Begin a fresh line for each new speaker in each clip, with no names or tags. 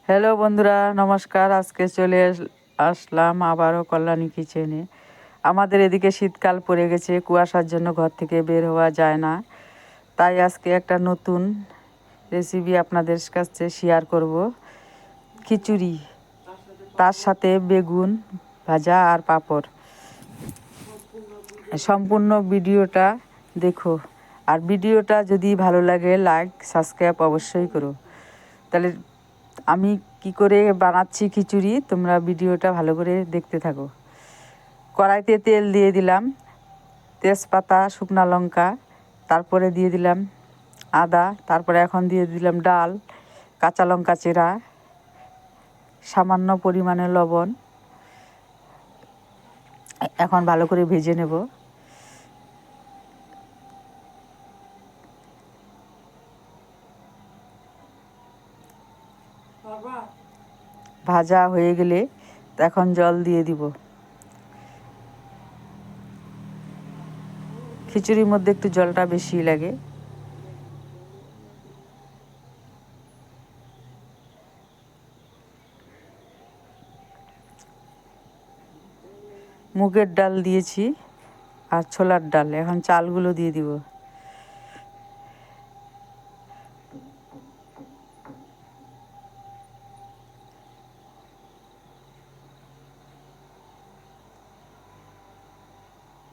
Hello বন্ধুরা, নমস্কার। আজকে চলে আসলাম আবারও কল্যাণী কিচেনে। আমাদের এদিকে শীতকাল পড়ে গেছে, কুয়াশার জন্য ঘর থেকে বের হওয়া যায় না। তাই আজকে একটা নতুন রেসিপি আপনাদের কাছে শেয়ার করব। খিচুড়ি, তার সাথে বেগুন ভাজা আর পাঁপড়। সম্পূর্ণ ভিডিওটা দেখো, আর ভিডিওটা যদি ভালো লাগে লাইক সাবস্ক্রাইব অবশ্যই করো। তাহলে আমি কি করে বানাচ্ছি খিচুড়ি, তোমরা ভিডিওটা ভালো করে দেখতে থাকো। কড়াইতে তেল দিয়ে দিলাম, তেজপাতা, শুকনো লঙ্কা, তারপরে দিয়ে দিলাম আদা, তারপরে এখন দিয়ে দিলাম ডাল, কাঁচা লঙ্কা চেরা, সামান্য পরিমাণে লবণ। এখন ভালো করে ভেজে নেব। ভাজা হয়ে গেলে এখন জল দিয়ে দিব। খিচুড়ির মধ্যে একটু জলটা বেশি লাগে। মুগের ডাল দিয়েছি আর ছোলার ডাল। এখন চালগুলো দিয়ে দিব।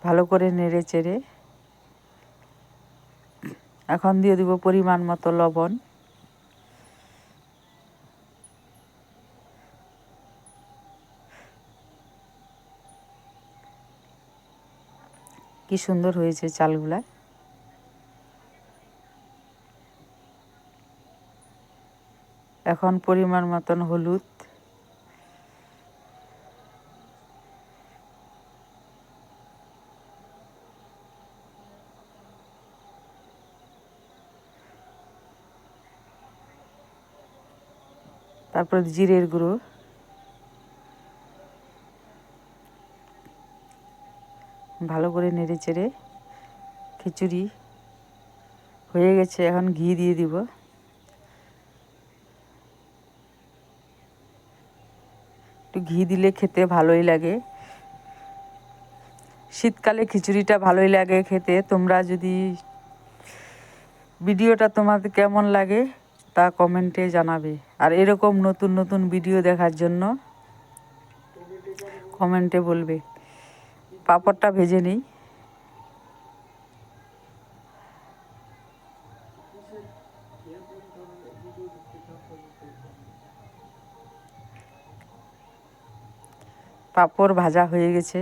ভালো করে নেড়ে চেড়ে এখন দিয়ে দিব পরিমাণ মতো লবণ। কি সুন্দর হয়েছে চালগুলা। এখন পরিমাণ মতন হলুদ, তারপর জিরের গুঁড়ো, ভালো করে নেড়ে চেড়ে খিচুড়ি হয়ে গেছে। এখন ঘি দিয়ে দিব। একটু ঘি দিলে খেতে ভালোই লাগে। শীতকালে খিচুড়িটা ভালোই লাগে খেতে। তোমরা যদি ভিডিওটা তোমাদের কেমন লাগে তা কমেন্টে জানাবে। আর এরকম নতুন নতুন ভিডিও দেখার জন্য কমেন্টে বলবে। পাঁপড়টা ভেজে নিই। পাঁপড় ভাজা হয়ে গেছে।